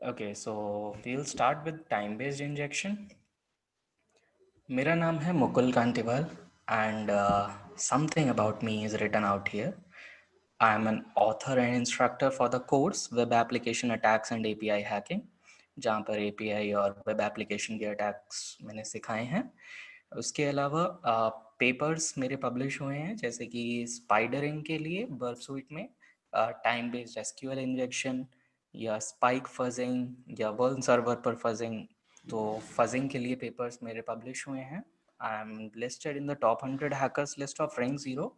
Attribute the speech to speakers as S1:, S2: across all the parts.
S1: Okay, so we'll start with time-based injection. मेरा नाम है Mukul कांतिवाल and something about me is written out here. I am an author and instructor for the course Web Application Attacks and API Hacking, जहाँ पर API और Web Application के attacks मैंने सिखाए हैं। उसके अलावा पेपर्स मेरे पब्लिश हुए हैं, जैसे कि स्पाइडरिंग के लिए बर्फ स्वीट में टाइम बेस्ड एसक्यूएल इंजेक्शन, या स्पाइक फजिंग, या वर्ल्ड सर्वर पर फजिंग। तो फजिंग के लिए पेपर्स मेरे पब्लिश हुए हैं। I am listed in the top 100 hackers list of ring zero,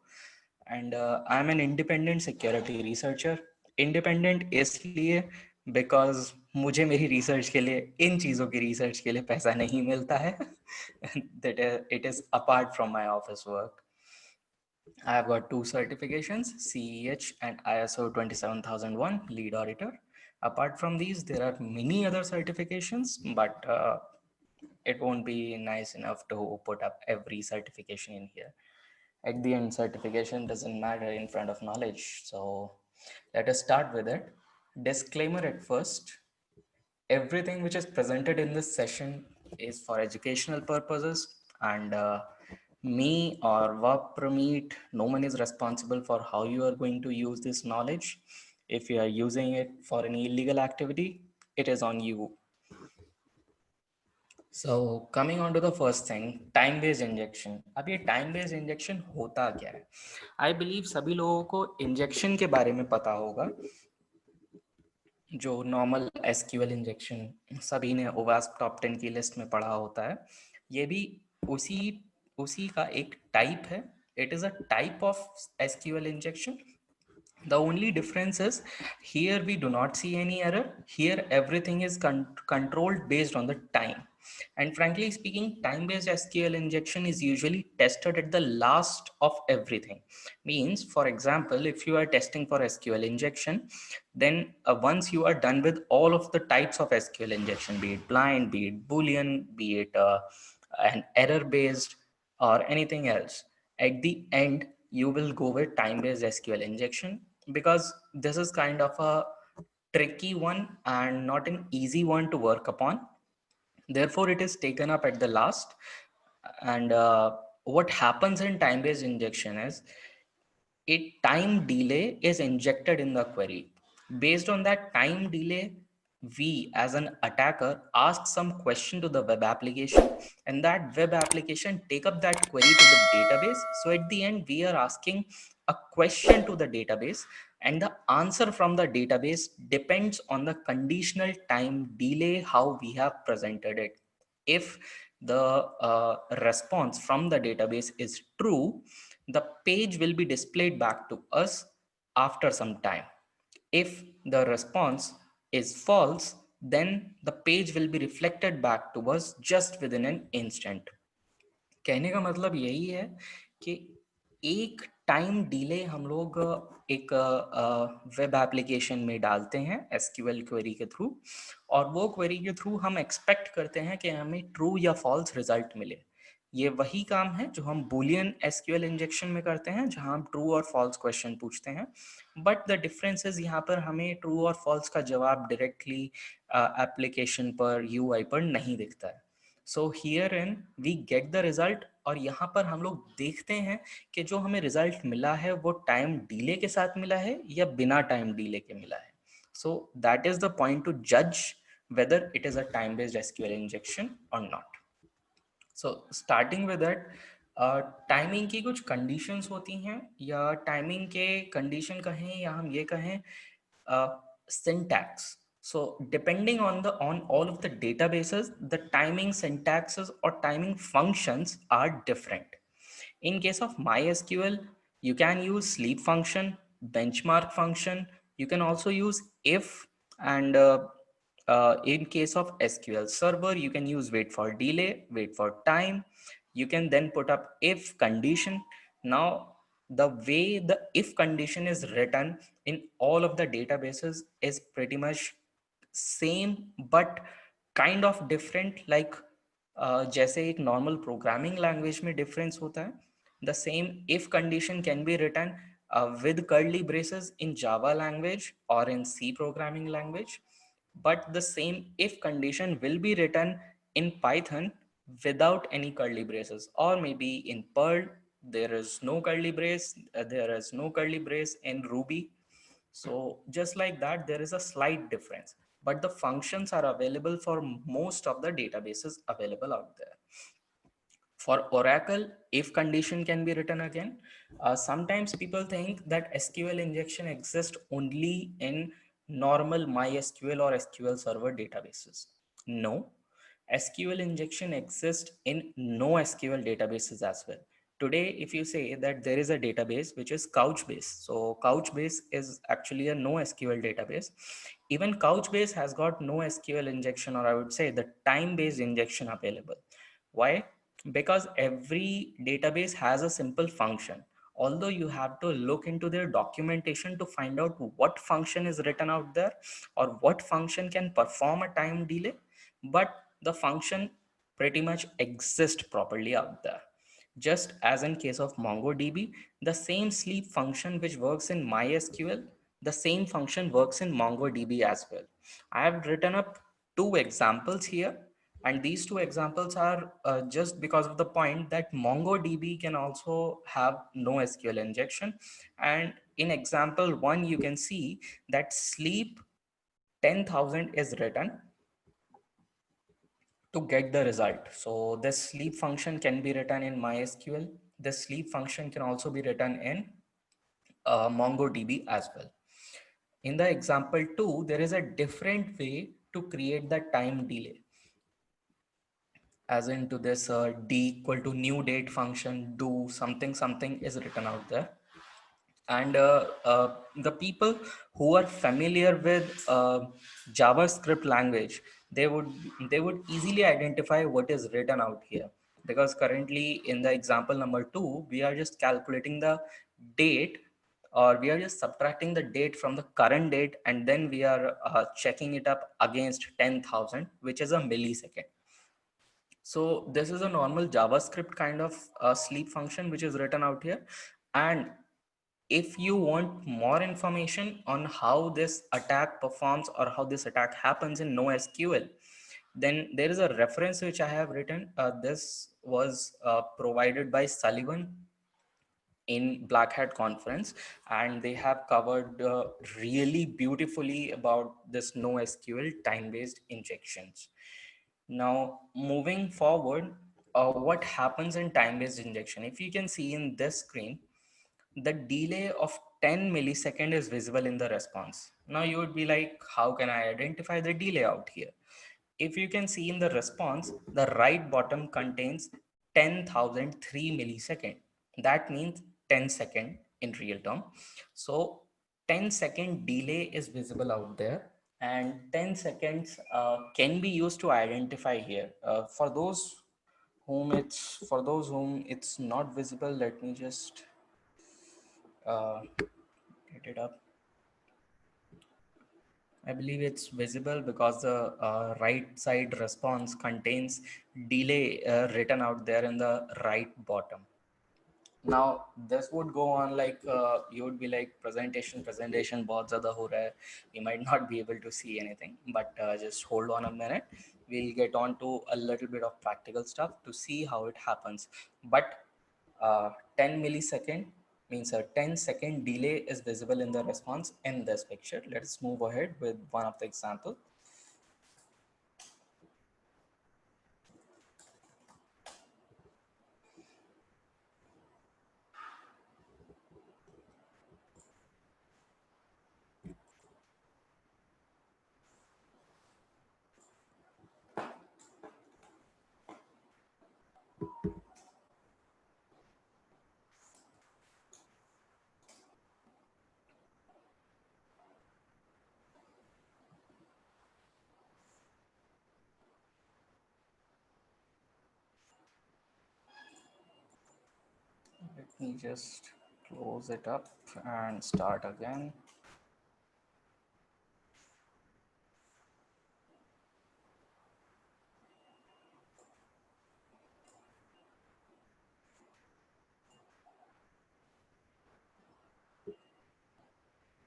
S1: and I am an independent security researcher. Independent इसलिए बिकॉज मुझे मेरी रिसर्च के लिए, इन चीज़ों की रिसर्च के लिए पैसा नहीं मिलता है। That it is apart from my office work. I have got two certifications, CEH and ISO 27001 lead auditor. Apart from these, there are many other certifications, but it won't be nice enough to put up every certification in here. At the end, certification doesn't matter in front of knowledge. So let us start with it. Disclaimer at first: everything which is presented in this session is for educational purposes, and me or work permit, no one is responsible for how you are going to use this knowledge. If you are using it for any illegal activity, it is on you. So coming on to the first thing, time based injection. अब ये time based injection होता क्या है? I believe सभी लोगों को injection के बारे में पता होगा। जो नॉर्मल एसक्यूएल इंजेक्शन सभी ने ओवास्प टॉप 10 की लिस्ट में पढ़ा होता है, ये भी उसी उसी का एक टाइप है। It is a type of SQL injection. The only difference is here we do not see any error. Here everything is controlled based on the time. And frankly speaking, time-based SQL injection is usually tested at the last of everything. Means, for example, if you are testing for SQL injection, then once you are done with all of the types of SQL injection, be it blind, be it Boolean, be it an error-based or anything else, at the end, you will go with time-based SQL injection, because this is kind of a tricky one and not an easy one to work upon. Therefore, it is taken up at the last. And what happens in time-based injection is a time delay is injected in the query. Based on that time delay, we as an attacker ask some question to the web application, and that web application take up that query to the database. So at the end, we are asking a question to the database, and the answer from the database depends on the conditional time delay, how we have presented it. If the response from the database is true, the page will be displayed back to us after some time. If the response is false, then the page will be reflected back to us just within an instant. कहने का मतलब यही है कि एक time delay हम लोग एक वेब एप्लीकेशन में डालते हैं एसक्यूएल क्वेरी के थ्रू, और वो क्वेरी के थ्रू हम एक्सपेक्ट करते हैं कि हमें ट्रू या फॉल्स रिजल्ट मिले। ये वही काम है जो हम बूलियन एसक्यूएल इंजेक्शन में करते हैं, जहां हम ट्रू और फॉल्स क्वेश्चन पूछते हैं। बट द डिफरेंस इज यहाँ पर हमें ट्रू और फॉल्स का जवाब डायरेक्टली एप्लीकेशन पर यूआई पर नहीं दिखता है। So here in we get the result, और यहाँ पर हम लोग देखते हैं कि जो हमें रिजल्ट मिला है वो टाइम डिले के साथ मिला है या बिना टाइम डिले के मिला है। So that is the point to जज whether it is a time based SQL injection or not. So starting with that, timing की कुछ कंडीशंस होती हैं, या टाइमिंग के कंडीशन कहें या हम ये कहें syntax. So depending on all of the databases, the timing syntaxes or timing functions are different. In case of MySQL, you can use sleep function, benchmark function. You can also use if, and in case of SQL Server, you can use wait for delay, wait for time. You can then put up if condition. Now, the way the if condition is written in all of the databases is pretty much same, but kind of different. Like जैसे एक normal programming language में difference होता है, the same if condition can be written with curly braces in Java language or in C programming language. but the same if condition will be written in Python without any curly braces, or maybe in Perl there is no curly brace, there is no curly brace in Ruby. So just like that, there is a slight difference, but the functions are available for most of the databases available out there. For Oracle, if condition can be written again. Sometimes people think that SQL injection exists only in normal MySQL or SQL Server databases. No, SQL injection exists in NoSQL databases as well. Today, if you say that there is a database which is Couchbase, so Couchbase is actually a NoSQL database. Even Couchbase has got NoSQL injection, or I would say the time-based injection available. Why? Because every database has a simple function. Although you have to look into their documentation to find out what function is written out there or what function can perform a time delay, but the function pretty much exists properly out there. Just as in case of MongoDB, the same sleep function which works in MySQL, the same function works in MongoDB as well. I have written up two examples here, and these two examples are just because of the point that MongoDB can also have no SQL injection. And in example one, you can see that sleep 10,000 is written to get the result. So this sleep function can be written in MySQL. This sleep function can also be written in MongoDB as well. In the example two, there is a different way to create the time delay. As into this d equal to new date function, do something something is written out there. And the people who are familiar with JavaScript language, they would easily identify what is written out here, because currently in the example number 2 we are just calculating the date, or we are just subtracting the date from the current date, and then we are checking it up against 10,000, which is a millisecond. So this is a normal JavaScript kind of sleep function which is written out here. And if you want more information on how this attack performs or how this attack happens in NoSQL, then there is a reference which I have written. This was provided by Sullivan in Black Hat conference, and they have covered really beautifully about this NoSQL time-based injections. Now, moving forward, what happens in time-based injection? If you can see in this screen, the delay of 10 millisecond is visible in the response. Now you would be like, how can I identify the delay out here? If you can see in the response, the right bottom contains 10,003 millisecond. That means 10 second in real term. So 10-second delay is visible out there, and 10 seconds can be used to identify here. For those whom it's not visible, let me just get it up. I believe it's visible because the right side response contains delay written out there in the right bottom. Now this would go on like you would be like presentation बहुत ज़्यादा हो रहा है, we might not be able to see anything, but just hold on a minute. We'll get on to a little bit of practical stuff to see how it happens. But 10 millisecond means a 10-second delay is visible in the response in this picture. Let's move ahead with one of the example. Let me just close it up and start again.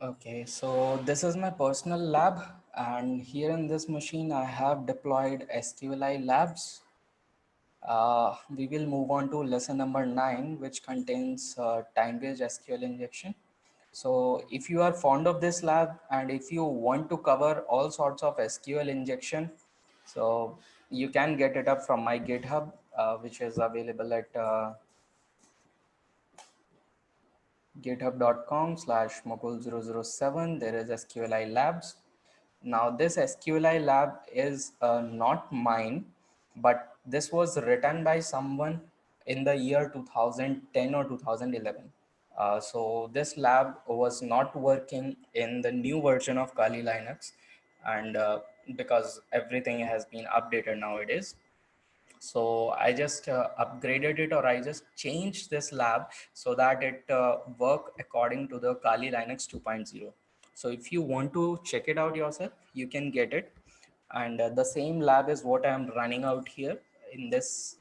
S1: Okay, so this is my personal lab. And here in this machine, I have deployed SQLi labs. We will move on to lesson number 9, which contains time-based SQL injection. So if you are fond of this lab and if you want to cover all sorts of SQL injection, so you can get it up from my GitHub, which is available at github.com/mukul007. There is SQLi labs. Now this SQLi lab is not mine, but this was written by someone in the year 2010 or 2011. So this lab was not working in the new version of Kali Linux, and because everything has been updated nowadays. So I just upgraded it, or I just changed this lab so that it work according to the Kali Linux 2.0. So if you want to check it out yourself, you can get it. And the same lab is what I'm running out here in this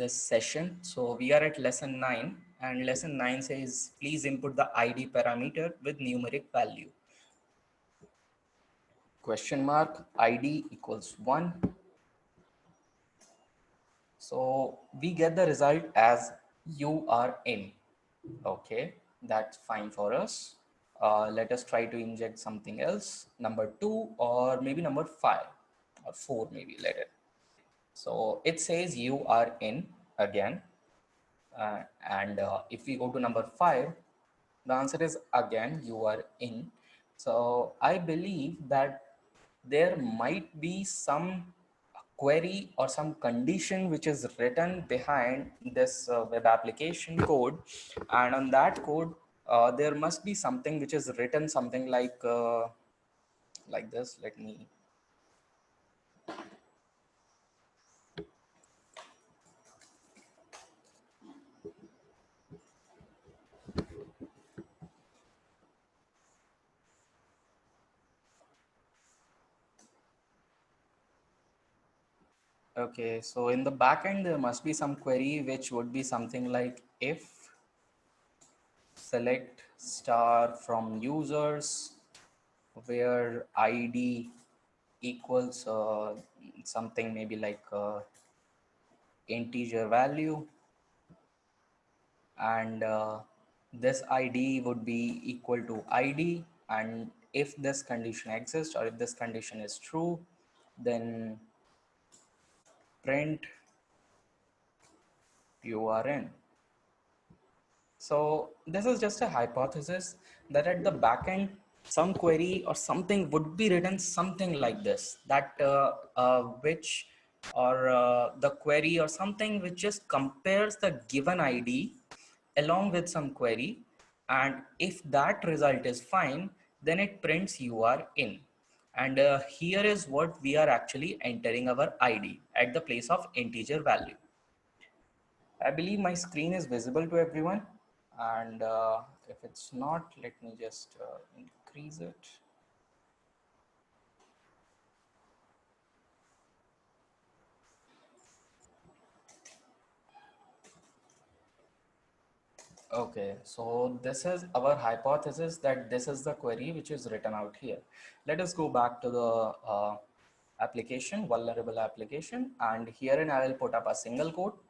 S1: session. So we are at lesson 9, and lesson 9 says, please input the ID parameter with numeric value. Question mark ID equals 1. So we get the result as you are in. Okay, that's fine for us. Let us try to inject something else, number 2 or maybe number 5 or 4, maybe later. So it says you are in again. And if we go to number 5, the answer is again you are in. So I believe that there might be some query or some condition which is written behind this web application code, and on that code there must be something which is written something like this. Let me okay, so in the backend there must be some query which would be something like if select star from users where ID equals something maybe like integer value, and this ID would be equal to ID, and if this condition exists or if this condition is true, then print URN. So this is just a hypothesis that at the backend some query or something would be written something like this, that which or the query or something which just compares the given ID along with some query, and if that result is fine, then it prints you are in. And here is what we are actually entering our ID at the place of integer value. I believe my screen is visible to everyone, and if it's not, let me just increase it. Okay, so this is our hypothesis that this is the query which is written out here. Let us go back to the application, vulnerable application, and herein I will put up a single quote.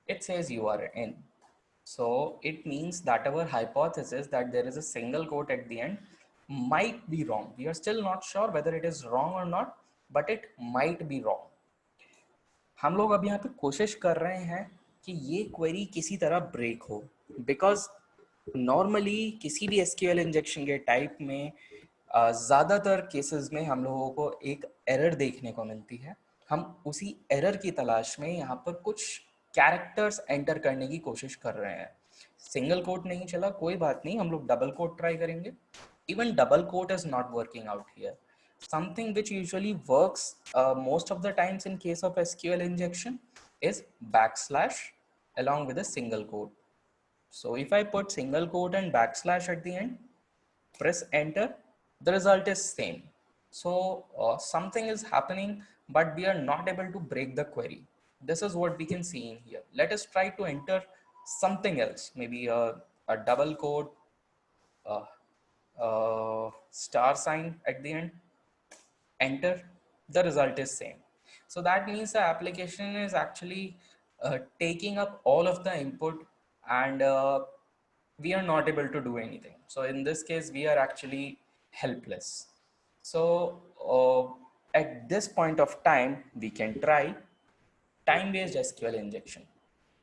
S1: It says you are in. So it means that our hypothesis that there is a single quote at the end might be wrong. We are still not sure whether it is wrong or not, but it might be wrong. हम लोग अब यहाँ पे कोशिश कर रहे हैं कि ये क्वेरी किसी तरह ब्रेक हो, बिकॉज नॉर्मली किसी भी एसक्यूएल इंजेक्शन के टाइप में ज़्यादातर केसेस में हम लोगों को एक एरर देखने को मिलती है. हम उसी एरर की तलाश में यहाँ पर कुछ कैरेक्टर्स एंटर करने की कोशिश कर रहे हैं. सिंगल कोट नहीं चला, कोई बात नहीं, हम लोग डबल कोट ट्राई करेंगे. Even double quote is not working out here. Something which usually works most of the times in case of SQL injection is backslash along with a single quote. So if I put single quote and backslash at the end, press enter, the result is same. So something is happening, but we are not able to break the query. This is what we can see in here. Let us try to enter something else, maybe a double quote, uh, star sign at the end, enter, the result is same. So that means the application is actually taking up all of the input, and we are not able to do anything. So in this case, we are actually helpless. So at this point of time, we can try time-based SQL injection.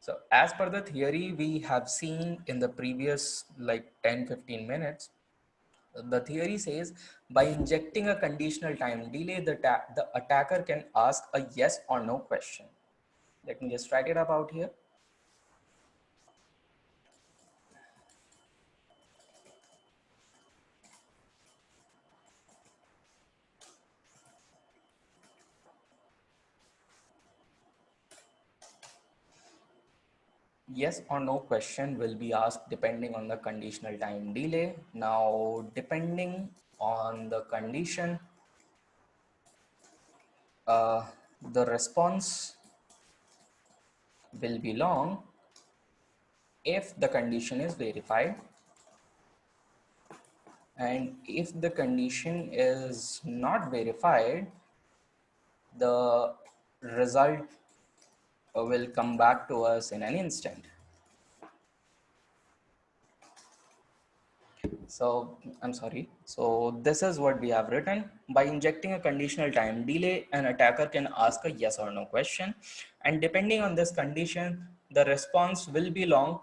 S1: So as per the theory we have seen in the previous like 10-15 minutes, the theory says by injecting a conditional time delay, the attacker can ask a yes or no question. Let me just write it up out here. Yes or no question will be asked depending on the conditional time delay. Now, depending on the condition, uh, the response will be long if the condition is verified, and if the condition is not verified, the result will come back to us in an instant. So I'm sorry. So this is what we have written. By injecting a conditional time delay, an attacker can ask a yes or no question. And depending on this condition, the response will be long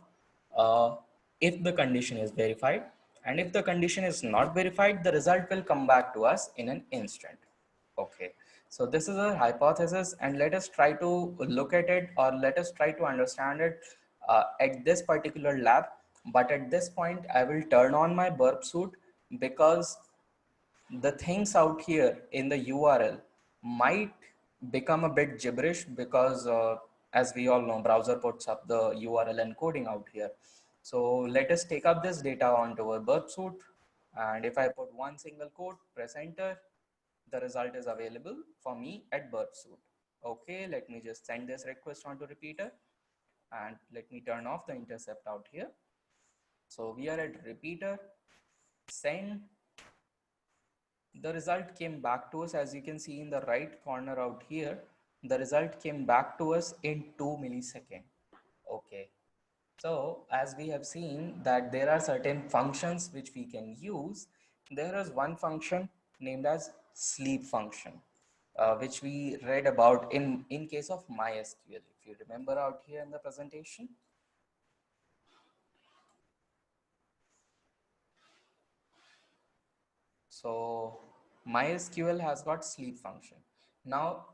S1: uh, if the condition is verified. And if the condition is not verified, the result will come back to us in an instant. Okay. So this is a hypothesis, and let us try to look at it, or let us try to understand it at this particular lab. But at this point, I will turn on my burp suit because the things out here in the URL might become a bit gibberish because as we all know, browser puts up the URL encoding out here. So let us take up this data onto our burp suit. And if I put one single quote, press enter, the result is available for me at burp suit. Okay, let me just send this request onto repeater, and let me turn off the intercept out here. So we are at repeater, send. The result came back to us, as you can see in the right corner out here. The result came back to us in 2 milliseconds. Okay. So as we have seen that there are certain functions which we can use, there is one function named as sleep function, which we read about in case of MySQL. If you remember out here in the presentation. So MySQL has got sleep function. Now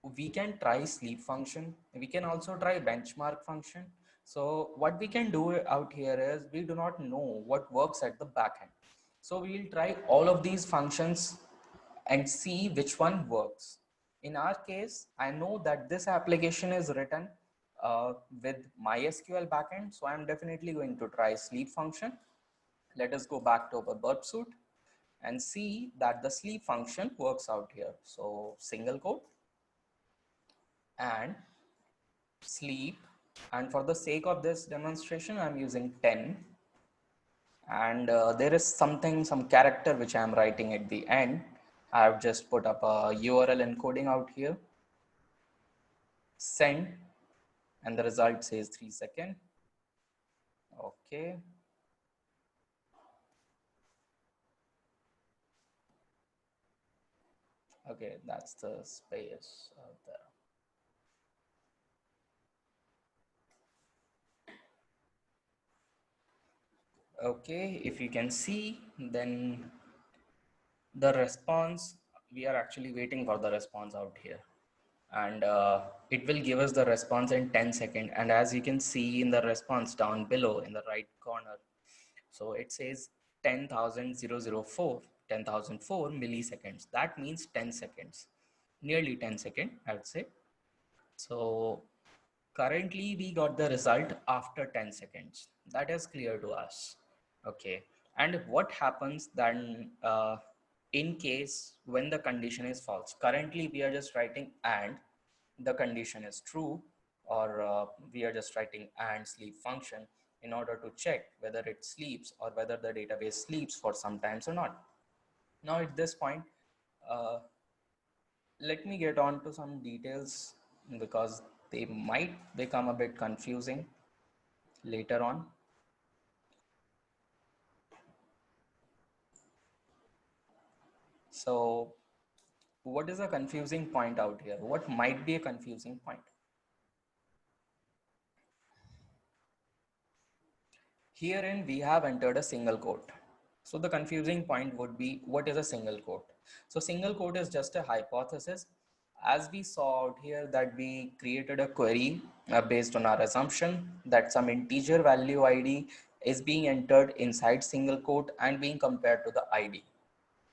S1: we can try sleep function. We can also try benchmark function. So what we can do out here is we do not know what works at the backend. So we'll try all of these functions and see which one works. In our case, I know that this application is written with MySQL backend. So I'm definitely going to try sleep function. Let us go back to our burp suit and see that the sleep function works out here. So single quote and sleep, and for the sake of this demonstration I'm using 10, and there is some character which I am writing at the end. I have just put up a URL encoding out here, send, and the result says 3 seconds. Okay, okay, that's the space out there. Okay, if you can see, then the response, we are actually waiting for the response out here, and it will give us the response in 10 seconds. And as you can see in the response down below in the right corner, so it says 10,004 milliseconds. That means 10 seconds, nearly 10 seconds, I would say. So currently we got the result after 10 seconds. That is clear to us. Okay. And what happens then in case when the condition is false? Currently we are just writing and the condition is true, or we are just writing and sleep function. in order to check whether it sleeps or whether the database sleeps for some times or not. Now at this point, uh, let me get on to some details because they might become a bit confusing later on. So what is a confusing point out here? What might be a confusing point? Herein we have entered a single quote. So the confusing point would be, what is a single quote? So single quote is just a hypothesis. As we saw out here that we created a query based on our assumption that some integer value ID is being entered inside single quote and being compared to the ID.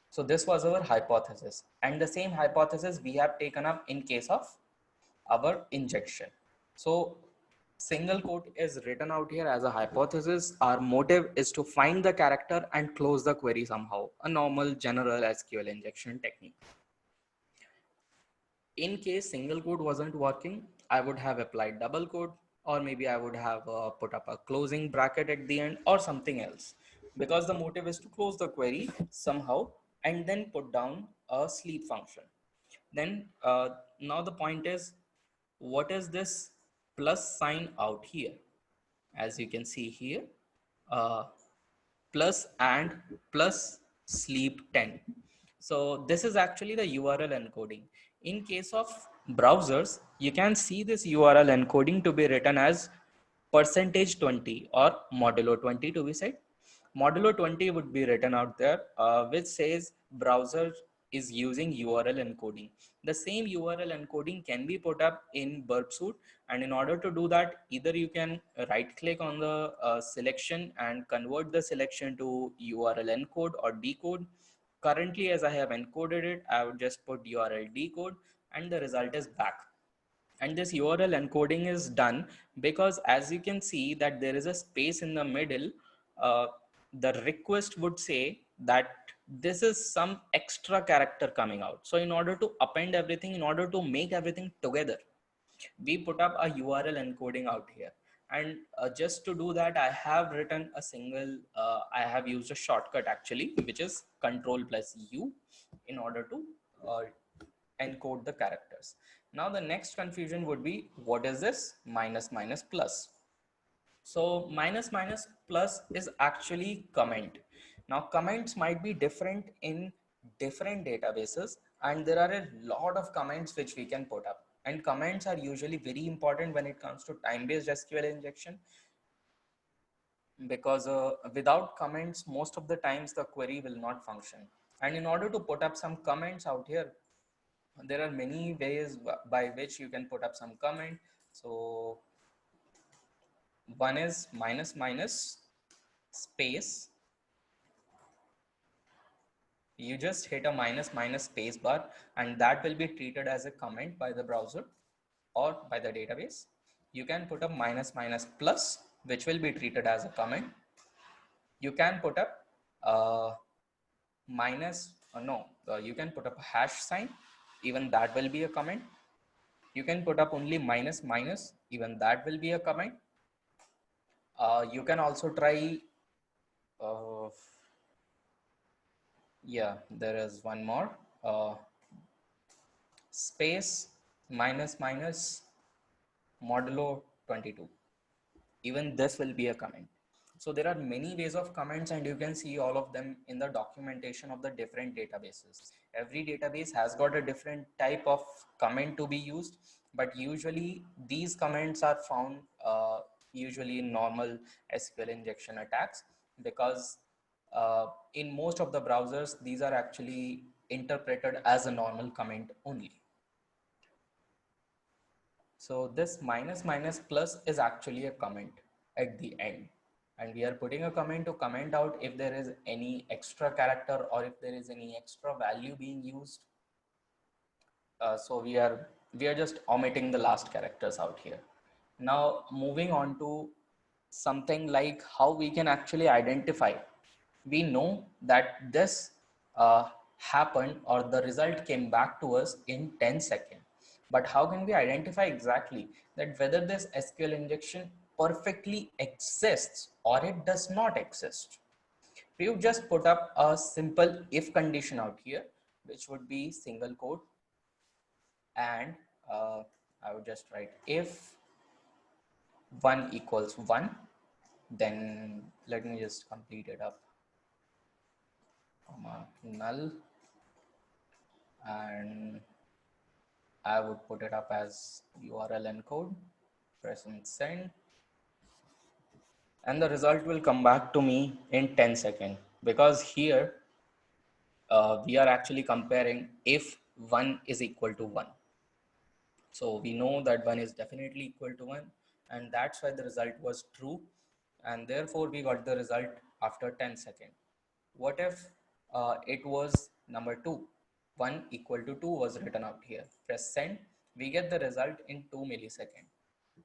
S1: So this was our hypothesis, and the same hypothesis we have taken up in case of our injection. So single quote is written out here as a hypothesis. Our motive is to find the character and close the query somehow, a normal general SQL injection technique. In case single quote wasn't working, I would have applied double quote, or maybe I would have put up a closing bracket at the end or something else, because the motive is to close the query somehow and then put down a sleep function. Then now the point is, what is this plus sign out here? As you can see here, uh, plus and plus sleep 10. So this is actually the URL encoding. In case of browsers, you can see this URL encoding to be written as %20 or modulo 20 to be said. Modulo 20 would be written out there, which says browser is using URL encoding. The same URL encoding can be put up in Burp Suite, and in order to do that, either you can right click on the selection and convert the selection to URL encode or decode. Currently, as I have encoded it, I would just put URL decode and the result is back. And this URL encoding is done because, as you can see, that there is a space in the middle. uh, the request would say that this is some extra character coming out. So in order to append everything, in order to make everything together, we put up a URL encoding out here. And just to do that, I have written a single, I have used a shortcut actually, which is Control plus U in order to uh, encode the characters. Now the next confusion would be, what is this minus minus plus? So minus minus plus is actually comment. Now comments might be different in different databases, and there are a lot of comments which we can put up. And comments are usually very important when it comes to time-based SQL injection, because without comments, most of the times the query will not function. And in order to put up some comments out here, there are many ways by which you can put up some comment. So one is minus minus space. You just hit a minus minus space bar, and that will be treated as a comment by the browser or by the database. You can put up minus minus plus, which will be treated as a comment. You can put up minus no you can put up a hash sign, even that will be a comment. You can put up only minus minus, even that will be a comment. You can also try uh, yeah, there is one more, space minus minus modulo 22. Even this will be a comment. So there are many ways of comments, and you can see all of them in the documentation of the different databases. Every database has got a different type of comment to be used, but usually these comments are found usually in normal SQL injection attacks, because in most of the browsers, these are actually interpreted as a normal comment only. So this minus minus plus is actually a comment at the end, and we are putting a comment to comment out if there is any extra character or if there is any extra value being used. So we are just omitting the last characters out here. Now moving on to something like how we can actually identify. We know that this happened, or the result came back to us in 10 seconds. But how can we identify exactly that whether this SQL injection perfectly exists or it does not exist. You just put up a simple if condition out here, which would be single quote, and I would just write if 1 equals 1, then let me just complete it up, comma null, and I would put it up as URL encode, press and send, and the result will come back to me in 10 seconds, because here we are actually comparing if 1 is equal to 1. So we know that 1 is definitely equal to 1, and that's why the result was true, and therefore we got the result after 10 seconds. What if it was number 2? 1 equal to 2 was written out here. Press send, we get the result in 2 milliseconds.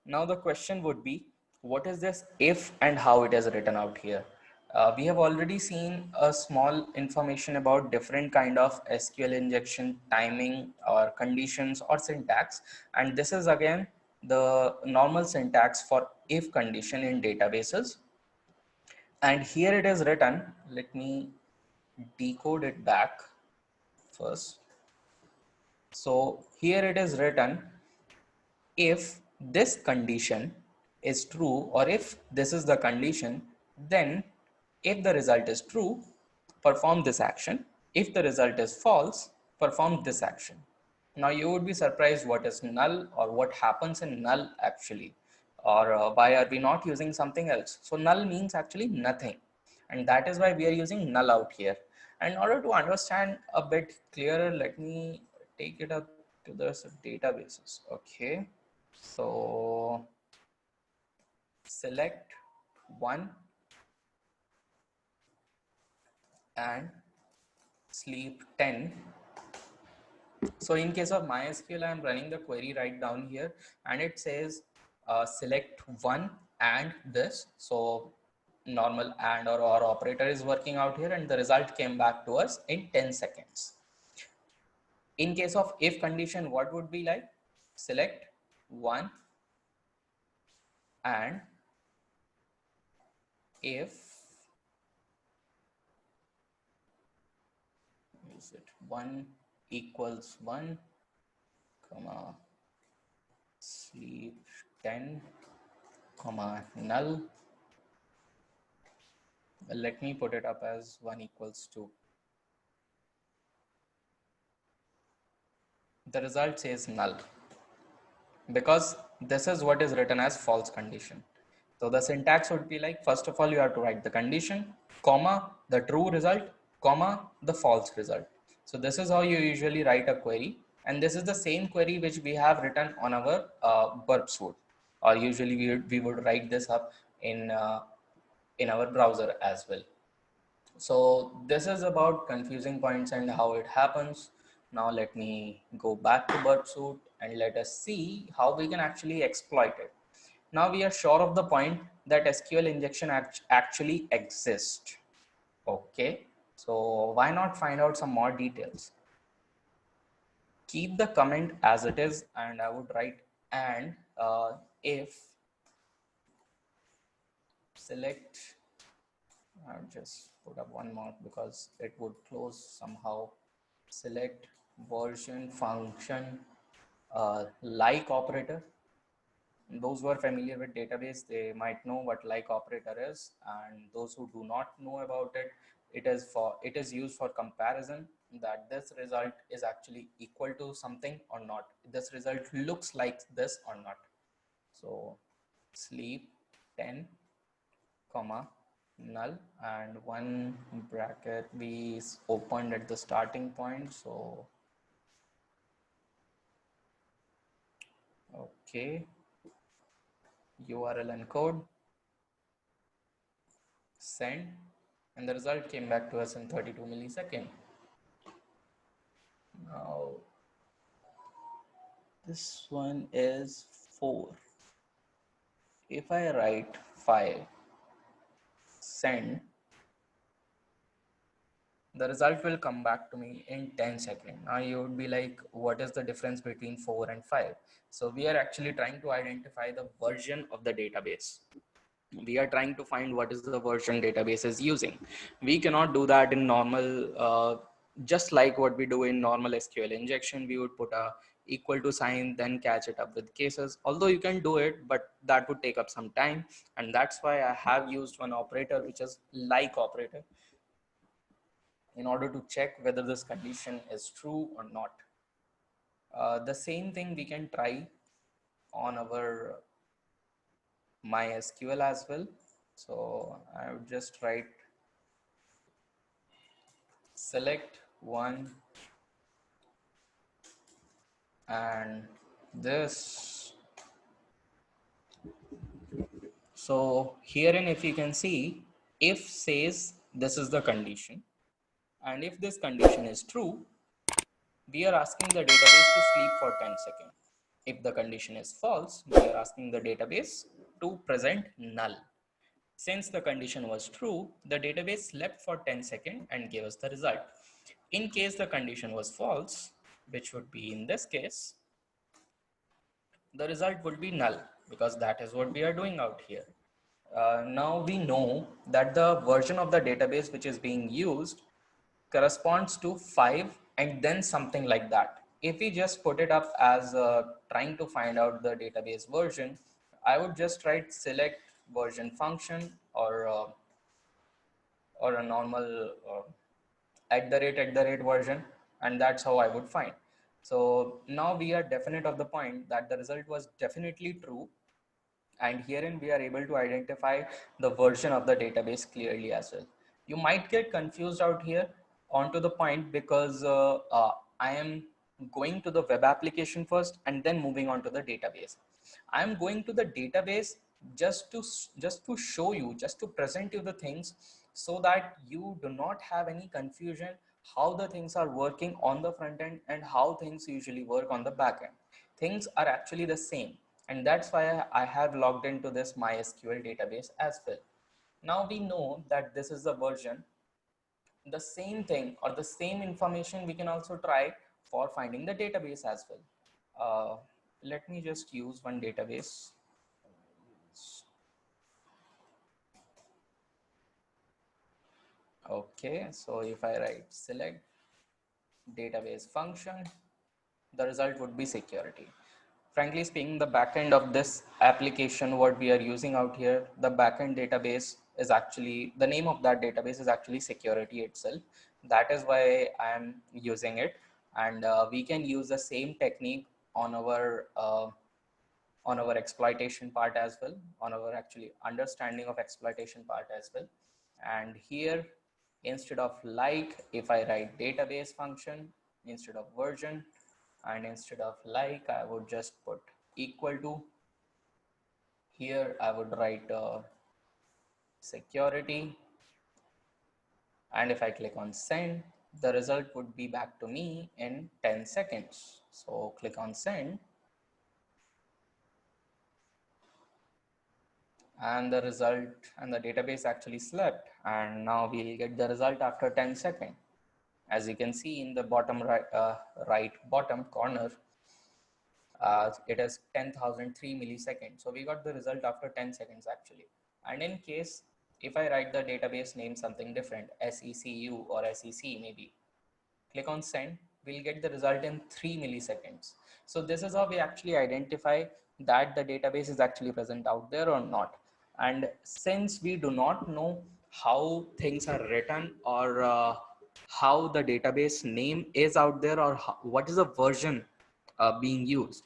S1: Now the question would be, what is this if and how it is written out here? We have already seen a small information about different kind of SQL injection timing or conditions or syntax, and this is again the normal syntax for if condition in databases. And here it is written, let me decode it back first. So here it is written, if this condition is true, or if this is the condition, then if the result is true, perform this action. If the result is false, perform this action. Now you would be surprised what is null or what happens in null actually, or why are we not using something else. So null means actually nothing, and that is why we are using null out here. And in order to understand a bit clearer, let me take it up to the databases. Okay, so select 1 and sleep 10. So in case of MySQL, I'm running the query right down here, and it says select 1 and this. So normal and or operator is working out here, and the result came back to us in 10 seconds. In case of if condition, what would be like? Select 1 and if is it 1 equals 1, comma sleep 10, comma null. Let me put it up as 1 equals 2. The result says null, because this is what is written as false condition. So the syntax would be like, first of all, you have to write the condition, comma, the true result, comma, the false result. So this is how you usually write a query. And this is the same query which we have written on our burp suite. Or usually we would write this up in our browser as well. So this is about confusing points and how it happens. Now let me go back to burp suite and let us see how we can actually exploit it. Now we are sure of the point that SQL injection actually exists. Okay, so why not find out some more details? Keep the comment as it is, and I would write and if select, I'll just put up one more because it would close somehow. Select version function like operator. Those who are familiar with database, they might know what like operator is, and those who do not know about it, it is used for comparison, that this result is actually equal to something or not, this result looks like this or not. So sleep 10, comma null, and one bracket we opened at the starting point. So okay, URL encode, send, and the result came back to us in 32 milliseconds. Now this one is 4. If I write 5, send, the result will come back to me in 10 seconds. Now you would be like, what is the difference between 4 and 5? So we are actually trying to identify the version of the database. We are trying to find what is the version database is using. We cannot do that in normal, just like what we do in normal SQL injection. We would put a equal to sign, then catch it up with cases. Although you can do it, but that would take up some time. And that's why I have used one operator, which is like operator, in order to check whether this condition is true or not. The same thing we can try on our MySQL as well. So I would just write select one and this. So herein, if you can see, if says this is the condition, and if this condition is true, we are asking the database to sleep for 10 seconds. If the condition is false, we are asking the database to present null. Since the condition was true, the database slept for 10 seconds and gave us the result. In case the condition was false, which would be in this case, the result would be null, because that is what we are doing out here. Now we know that the version of the database which is being used corresponds to 5 and then something like that. If we just put it up as trying to find out the database version, I would just write select version function, or a normal @ version, and that's how I would find. So now we are definite of the point that the result was definitely true, and herein we are able to identify the version of the database clearly as well. You might get confused out here onto the point, because I am going to the web application first and then moving on to the database. I am going to the database just to show you, just to present you the things, so that you do not have any confusion how the things are working on the front end and how things usually work on the back end. Things are actually the same, and that's why I have logged into this MySQL database as well. Now we know that this is the version. The same thing or the same information we can also try for finding the database as well. Let me just use one database. Okay, so if I write select database function, the result would be security. Frankly speaking, the backend of this application, what we are using out here, the backend database is actually, the name of that database is actually security itself. That is why I am using it. And we can use the same technique on our exploitation part as well, on our actually understanding of exploitation part as well. And here, instead of like, if I write database function instead of version, and instead of like, I would just put equal to. Here I would write security, and if I click on send, the result would be back to me in 10 seconds. So click on send, and the result, and the database actually slept, and now we'll get the result after 10 seconds. As you can see in the bottom right bottom corner, it is 10,003 milliseconds. So we got the result after 10 seconds actually. And in case if I write the database name something different, SECU or SEC maybe, click on send, we'll get the result in 3 milliseconds. So this is how we actually identify that the database is actually present out there or not. And since we do not know how things are written, or how the database name is out there, or how, what is the version being used,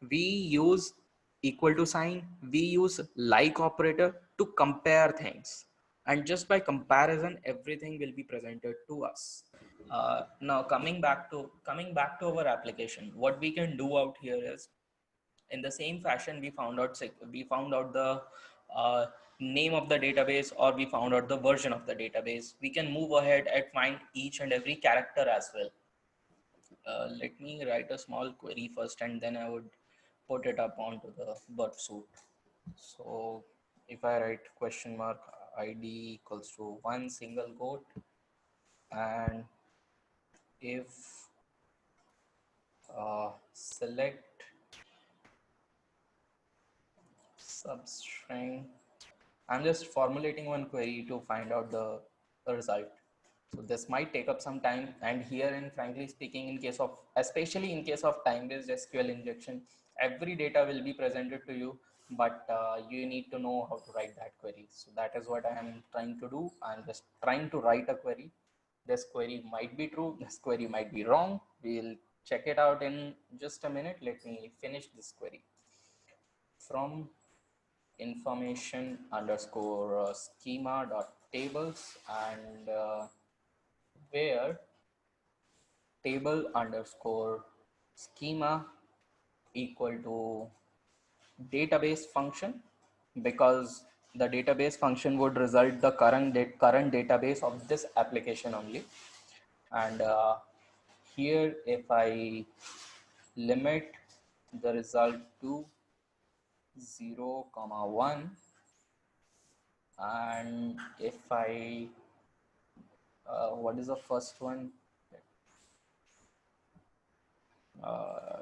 S1: we use equal to sign, we use like operator to compare things, and just by comparison everything will be presented to us. Now coming back to our application, what we can do out here is, in the same fashion we found out the uh, name of the database, or we found out the version of the database, we can move ahead and find each and every character as well. Let me write a small query first, and then I would put it up onto the birth suit. So if I write question mark id equals to one single quote, and if select substring. I'm just formulating one query to find out the result. So this might take up some time, and here, in frankly speaking, in case of, especially in case of time-based SQL injection, every data will be presented to you, but you need to know how to write that query. So that is what I am trying to do. I'm just trying to write a query. This query might be true, this query might be wrong. We'll check it out in just a minute. Let me finish this query. From information underscore schema dot tables, and where table underscore schema equal to database function, because the database function would result the current database of this application only. And here, if I limit the result to 0 comma 1, and if I what is the first one, uh,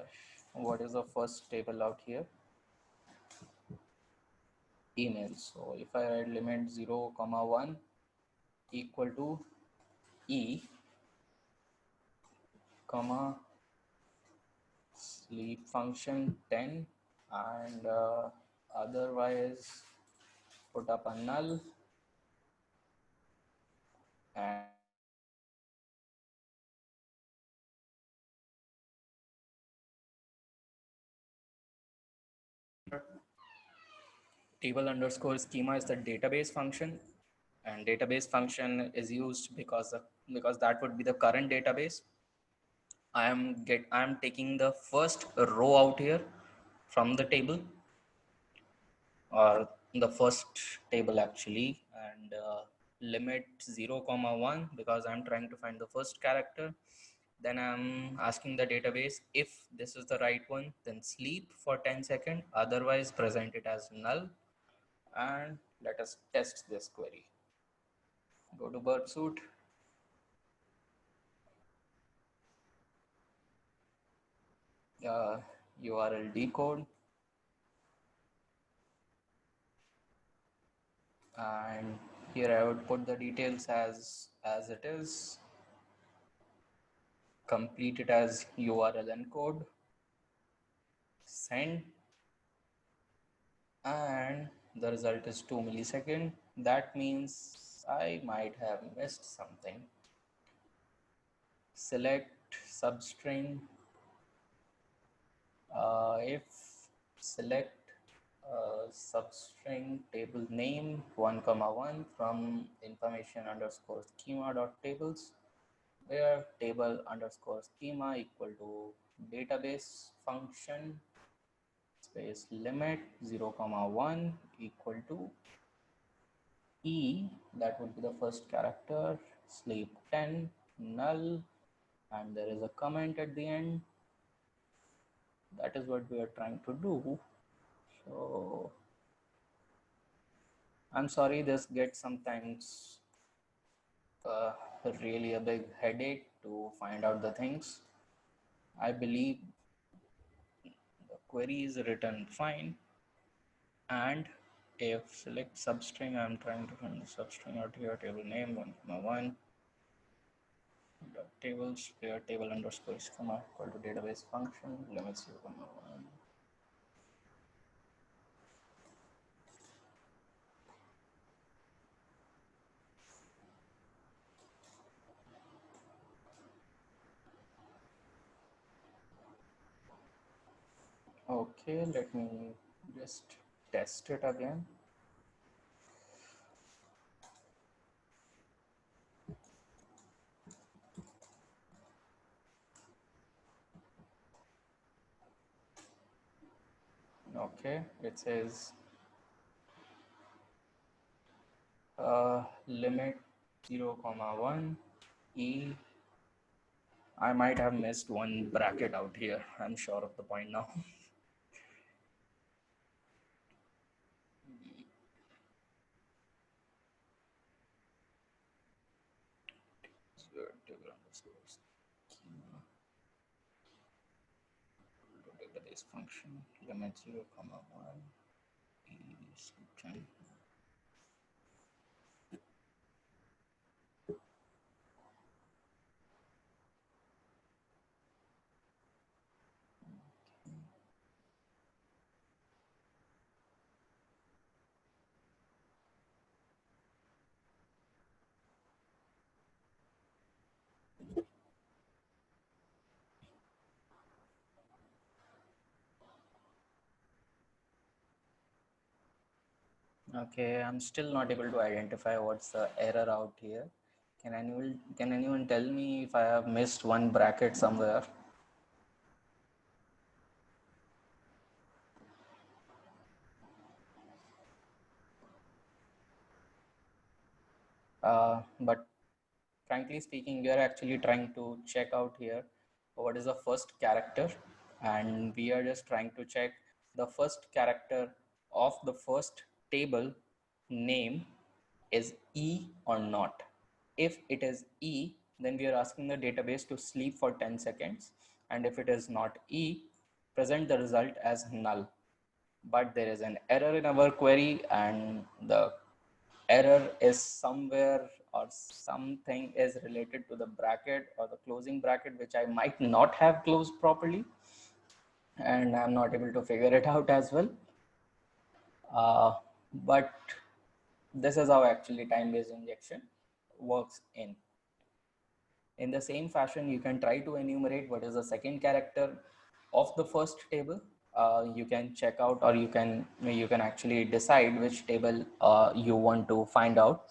S1: what is the first table out here? Email. So if I write limit 0 comma 1 equal to e comma sleep function 10, and otherwise put up a null, and table underscore schema is the database function, and database function is used because that would be the current database. I am taking the first row out here from the table, or the first table actually, and limit 0 comma 1 because I'm trying to find the first character. Then I'm asking the database, if this is the right one, then sleep for 10 seconds, otherwise present it as null. And let us test this query. Go to Birdsuit, URL decode, and here I would put the details as it is, complete it as URL encode, send, and the result is 2 milliseconds. That means I might have missed something. Select substring, if select substring table name 1 comma 1 from information underscore schema dot tables, where table underscore schema equal to database function space limit 0 comma 1 equal to e, that would be the first character, sleep 10, null, and there is a comment at the end. That is what we are trying to do. So I'm sorry, this gets sometimes uh, really a big headache to find out the things. I believe the query is written fine, and if select substring, I'm trying to find the substring out here, table name 1 comma 1 dot tables, where table underscore schema equal to database function limit 0 comma 1. Okay, let me just test it again. Okay, it says limit 0 comma 1 e. I might have missed one bracket out here. I'm sure of the point now. database function limit 0, 1 is 10. Okay, I'm still not able to identify what's the error out here. Can anyone tell me if I have missed one bracket somewhere? But frankly speaking, we are actually trying to check out here what is the first character, and we are just trying to check the first character of the first table name is E or not. If it is E, then we are asking the database to sleep for 10 seconds, and if it is not E, present the result as null. But there is an error in our query, and the error is somewhere or something is related to the bracket or the closing bracket, which I might not have closed properly, and I'm not able to figure it out as well. But this is how actually time-based injection works in. In the same fashion, you can try to enumerate what is the second character of the first table. You can check out, or you can actually decide which table you want to find out.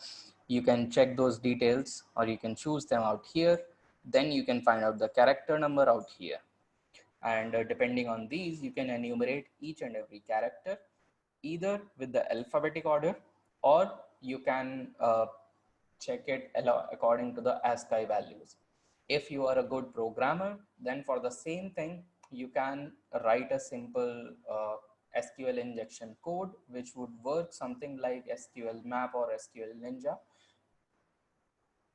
S1: You can check those details, or you can choose them out here. Then you can find out the character number out here. And depending on these, you can enumerate each and every character either with the alphabetic order, or you can check it according to the ASCII values. If you are a good programmer, then for the same thing, you can write a simple SQL injection code, which would work something like SQL map or SQL Ninja,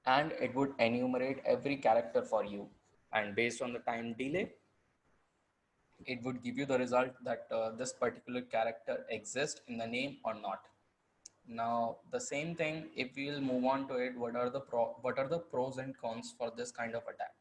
S1: and it would enumerate every character for you. And based on the time delay, it would give you the result that this particular character exists in the name or not. Now, the same thing, if we will move on to it, what are the pros and cons for this kind of attack?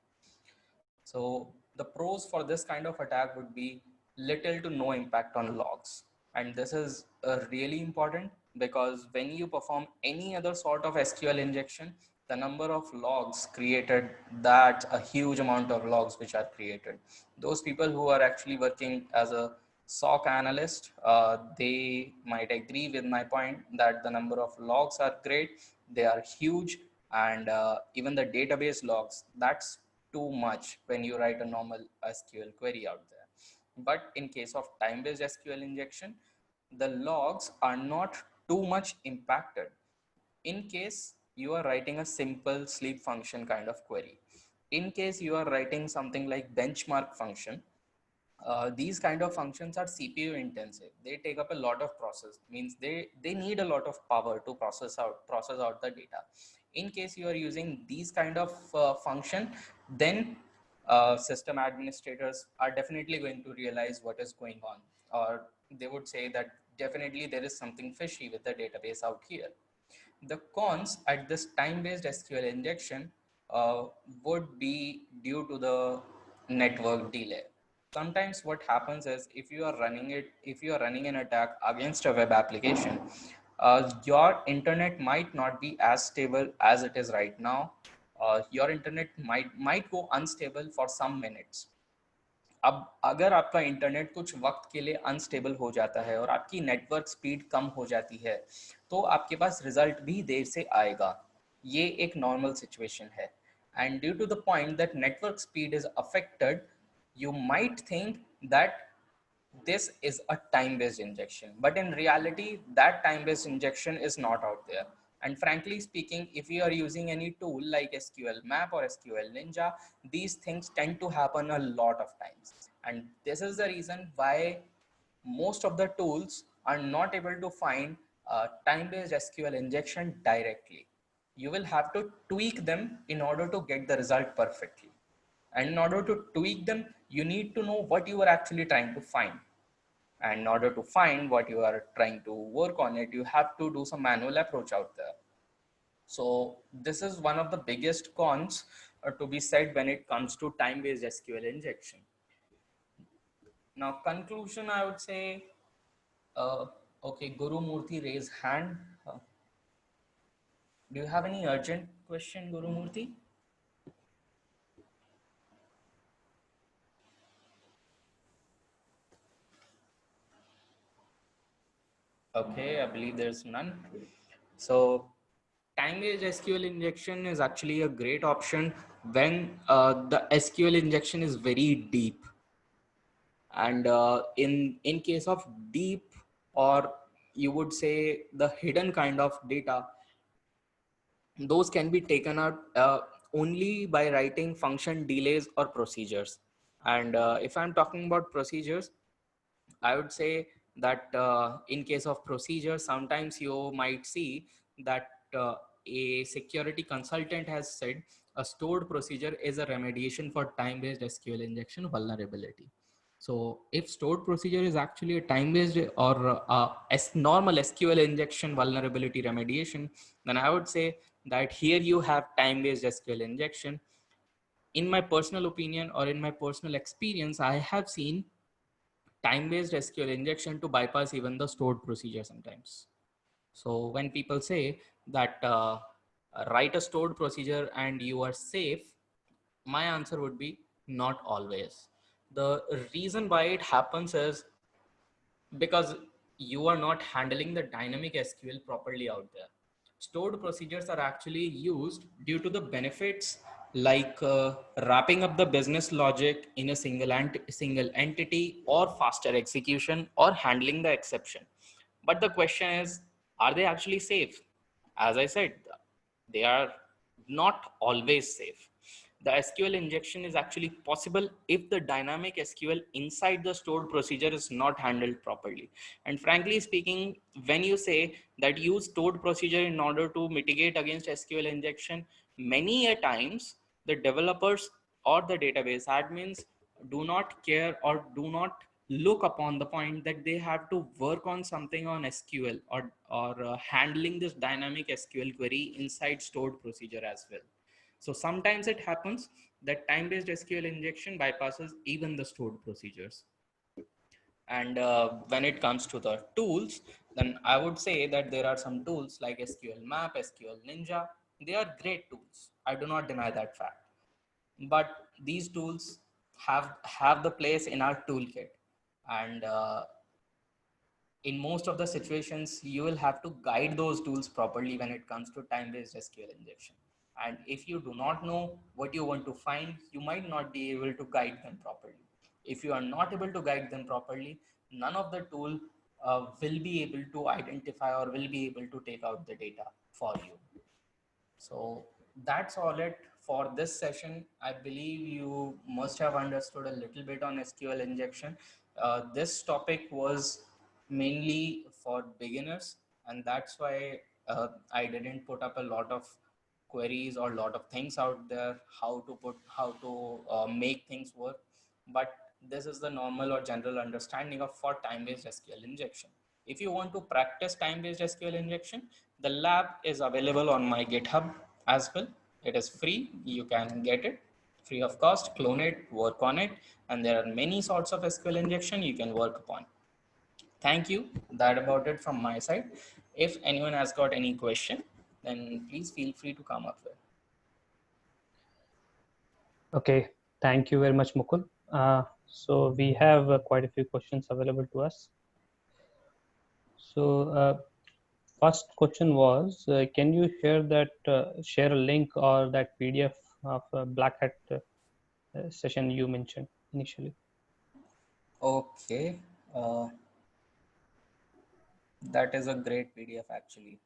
S1: So the pros for this kind of attack would be little to no impact on logs. And this is really important because when you perform any other sort of SQL injection, the number of logs created, that's a huge amount of logs which are created. Those people who are actually working as a SOC analyst, they might agree with my point that the number of logs are great, they are huge, and even the database logs, that's too much when you write a normal SQL query out there. But in case of time-based SQL injection, the logs are not too much impacted. In case you are writing a simple sleep function kind of query, in case you are writing something like benchmark function, these kind of functions are CPU intensive. They take up a lot of process, means they need a lot of power to process out the data. In case you are using these kind of function, then system administrators are definitely going to realize what is going on, or they would say that definitely there is something fishy with the database out here. The cons at this time-based SQL injection uh, would be due to the network delay. Sometimes what happens is if you are running an attack against a web application, your internet might not be as stable as it is right now. Your internet might go unstable for some minutes. अब अगर आपका internet कुछ वक्त के लिए unstable हो जाता है और आपकी नेटवर्क स्पीड कम हो जाती है, तो आपके पास रिजल्ट भी देर से आएगा। ये एक नॉर्मल सिचुएशन है। And due to the point that network speed is affected, you might think that this is a time-based injection, but in reality that time-based injection is not out there. And frankly speaking, if you are using any tool like SQL map or SQL ninja, these things tend to happen a lot of times, and this is the reason why most of the tools are not able to find time-based SQL injection directly. you will have to tweak them in order to get the result perfectly. And in order to tweak them, you need to know what you are actually trying to find. And in order to find what you are trying to work on it, you have to do some manual approach out there. So this is one of the biggest cons to be said when it comes to time-based SQL injection. Now, conclusion, I would say, uh, okay, Guru Murthy raise hand. Do you have any urgent question, Guru Murthy? Okay, I believe there's none. So time-based SQL injection is actually a great option when the SQL injection is very deep. And in case of deep, or you would say the hidden kind of data, those can be taken out only by writing function delays or procedures. And if I'm talking about procedures, I would say that in case of procedures, sometimes you might see that a security consultant has said a stored procedure is a remediation for time-based SQL injection vulnerability. So if stored procedure is actually a time-based or normal SQL injection vulnerability remediation, then I would say that here you have time-based SQL injection. In my personal opinion or in my personal experience, I have seen time-based SQL injection to bypass even the stored procedure sometimes. So when people say that write a stored procedure and you are safe, my answer would be not always. The reason why it happens is because you are not handling the dynamic SQL properly out there. Stored procedures are actually used due to the benefits like wrapping up the business logic in a single entity, or faster execution, or handling the exception. But the question is, are they actually safe? As I said, they are not always safe. The SQL injection is actually possible if the dynamic SQL inside the stored procedure is not handled properly. And frankly speaking, when you say that use stored procedure in order to mitigate against SQL injection, many a times the developers or the database admins do not care or do not look upon the point that they have to work on something on SQL, or handling this dynamic SQL query inside stored procedure as well. So sometimes it happens that time-based SQL injection bypasses even the stored procedures. And when it comes to the tools, then I would say that there are some tools like SQL Map, SQL Ninja. They are great tools. I do not deny that fact. But these tools have the place in our toolkit. And in most of the situations, you will have to guide those tools properly when it comes to time-based SQL injection. And if you do not know what you want to find, you might not be able to guide them properly. If you are not able to guide them properly, none of the tool will be able to identify or will be able to take out the data for you. So that's all it for this session. I believe you must have understood a little bit on SQL injection. This topic was mainly for beginners, and that's why I didn't put up a lot of queries or a lot of things out there, how to make things work. But this is the normal or general understanding of for time-based SQL injection. If you want to practice time-based SQL injection, the lab is available on my GitHub as well. It is free. You can get it free of cost, clone it, work on it. And there are many sorts of SQL injection you can work upon. Thank you. That about it from my side. If anyone has got any question, then please feel free to come up with.
S2: Okay, thank you very much, Mukul. So we have quite a few questions available to us. So first question was, can you share a link or that PDF of Black Hat session you mentioned initially?
S1: Okay, that is a great PDF actually.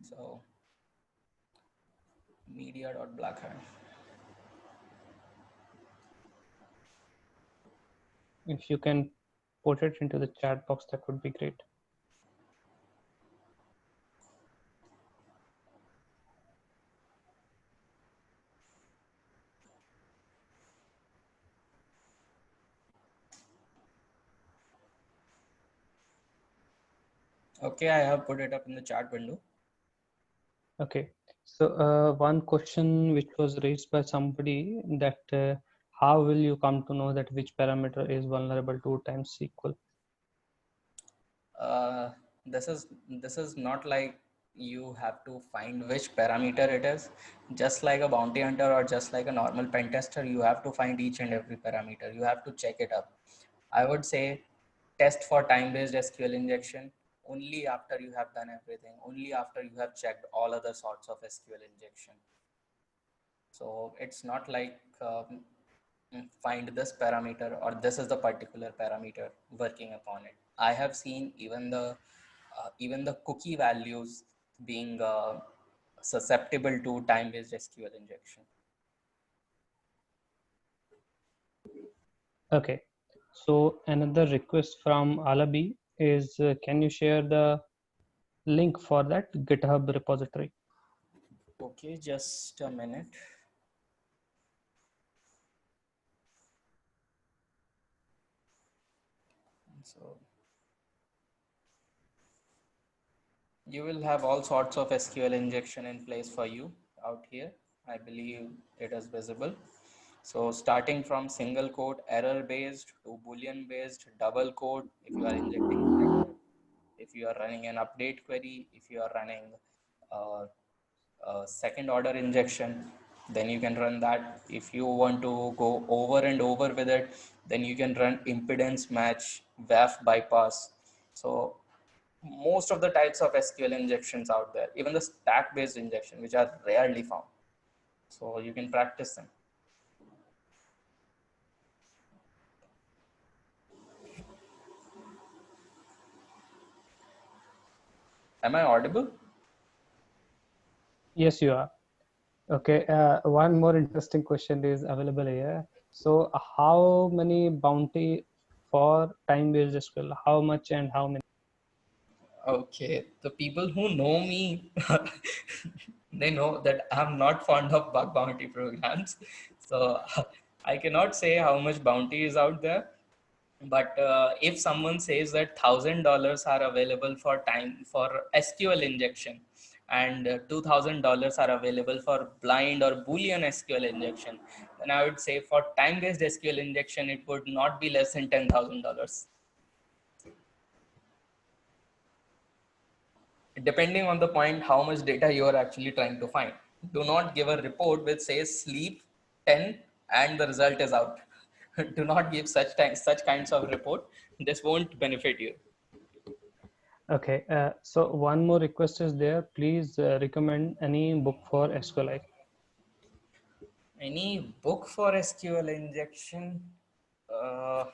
S1: So media.blackhat.
S2: If you can put it into the chat box, that would be great.
S1: Okay, I have put it up in the chat window.
S2: Okay. So one question which was raised by somebody that how will you come to know that which parameter is vulnerable to times equal?
S1: uh, this is not like you have to find which parameter it is. Just like a bounty hunter or just like a normal pen tester, you have to find each and every parameter. You have to check it up. I would say test for time-based SQL injection only after you have done everything, only after you have checked all other sorts of SQL injection. So it's not like find this parameter or this is the particular parameter working upon it. I have seen even the cookie values being susceptible to time-based SQL injection.
S2: Okay. So another request from Alabi is can you share the link for that GitHub repository?
S1: Okay, just a minute. So you will have all sorts of SQL injection in place for you out here. I believe it is visible. So starting from single quote error based to boolean based double quote, if you are injecting header, if you are running an update query, if you are running uh, second order injection, then you can run that. If you want to go over and over with it, then you can run impedance match, WAF bypass. So most of the types of SQL injections out there, even the stack based injection, which are rarely found. So you can practice them. Am I audible?
S2: Yes, you are. Okay. One more interesting question is available here. So how many bounty for time-based SQL? How much and how many?
S1: Okay, the people who know me, they know that I'm not fond of bug bounty programs. So I cannot say how much bounty is out there. But if someone says that $1,000 are available for SQL injection, and $2,000 are available for blind or Boolean SQL injection, then I would say for time-based SQL injection, it would not be less than $10,000. Depending on the point how much data you are actually trying to find. Do not give a report which says sleep 10 and the result is out. Do not give such kinds of report. This won't benefit you.
S2: Okay. So one more request is there. Please recommend any book for SQLite.
S1: Any book for SQL injection? Uh,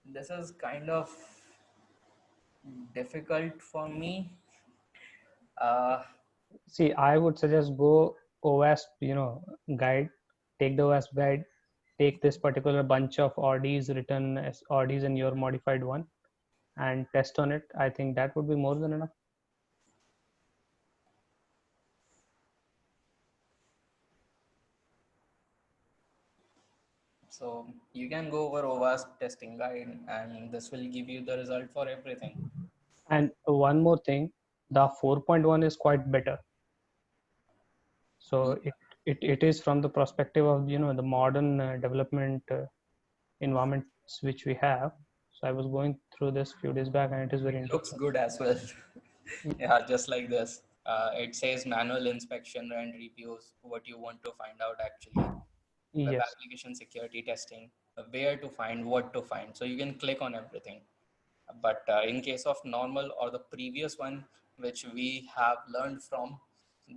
S1: this is kind of difficult for me. Uh,
S2: See, I would suggest go OWASP, guide, take the OWASP guide, take this particular bunch of ODs written as ODs in your modified one and test on it. I think that would be more than enough.
S1: so you can go over OWASP testing guide and this will give you the result for everything.
S2: And one more thing, the 4.1 is quite better. So it is from the perspective of the modern development environments which we have. So I was going through this few days back, and it is very
S1: It looks
S2: interesting.
S1: good as well. Yeah, just like this. It says manual inspection and reviews, what you want to find out actually. Web
S2: Yes.
S1: application security testing, where to find, what to find. So you can click on everything. But in case of normal or the previous one, which we have learned from,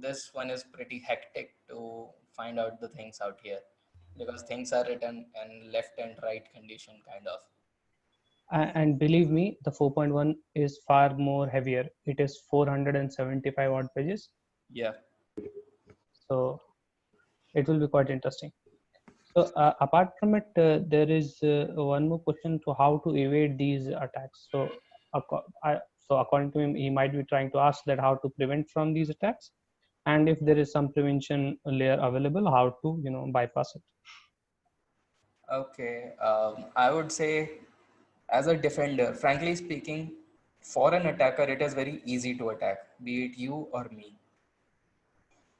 S1: this one is pretty hectic to find out the things out here because things are written in left and right condition kind of.
S2: And believe me, the 4.1 is far more heavier. It is 475 odd pages.
S1: Yeah.
S2: So it will be quite interesting. So apart from it, there is one more question to how to evade these attacks. So, so according to him, he might be trying to ask that how to prevent from these attacks, and if there is some prevention layer available, how to bypass it.
S1: Okay. I would say, as a defender, frankly speaking, For an attacker, it is very easy to attack, be it you or me.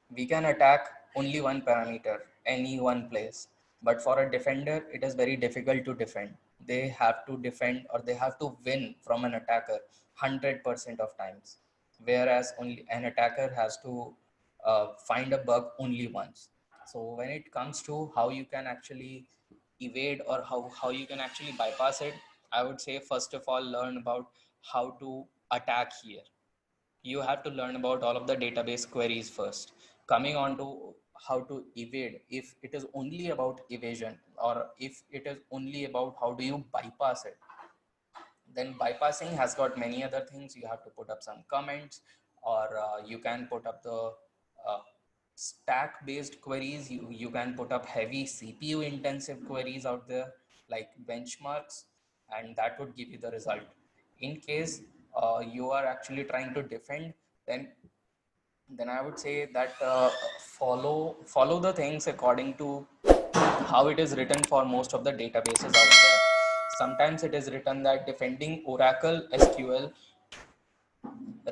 S1: We can attack only one parameter, any one place. But for a defender, it is very difficult to defend. They have to defend or they have to win from an attacker 100% of times. Whereas only an attacker has to find a bug only once. So when it comes to how you can actually evade or how you can actually bypass it, I would say first of all, learn about how to attack here. You have to learn about all of the database queries first. Coming on to how to evade, if it is only about evasion or if it is only about how do you bypass it, then bypassing has got many other things. You have to put up some comments, or you can put up the stack based queries. You can put up heavy CPU intensive queries out there like benchmarks, and that would give you the result. In case you are actually trying to defend, then I would say that follow the things according to how it is written for most of the databases out there. Sometimes it is written that defending Oracle SQL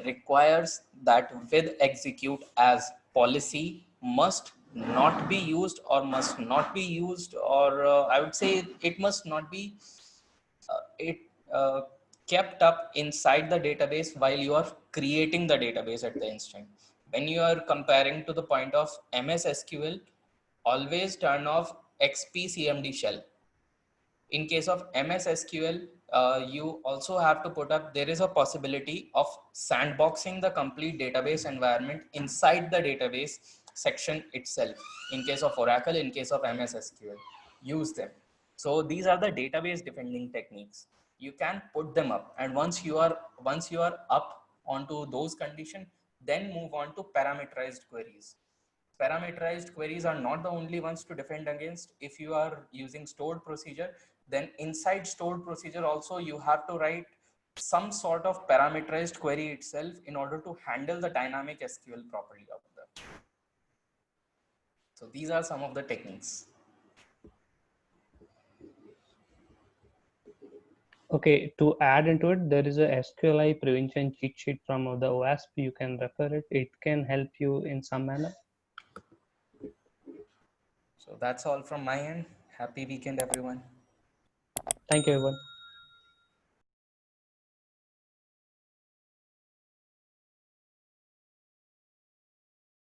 S1: requires that with execute as policy must not be used, or must not be used, or I would say it must not be it kept up inside the database while you are creating the database at the instant. When you are comparing to the point of MS SQL, always turn off XP shell. In case of MS SQL, you also have to put up, there is a possibility of sandboxing the complete database environment inside the database section itself. In case of Oracle, in case of MS SQL, use them. So these are the database defending techniques. You can put them up, and once you are up onto those conditions, then move on to parameterized queries. Parameterized queries are not the only ones to defend against. If you are using stored procedure, then inside stored procedure also you have to write some sort of parameterized query itself in order to handle the dynamic SQL properly out there. So these are some of the techniques.
S2: Okay, to add into it, there is a SQLi prevention cheat sheet from the OWASP. You can refer it. It can help you in some manner.
S1: So that's all from my end. Happy weekend, everyone.
S2: Thank you, everyone.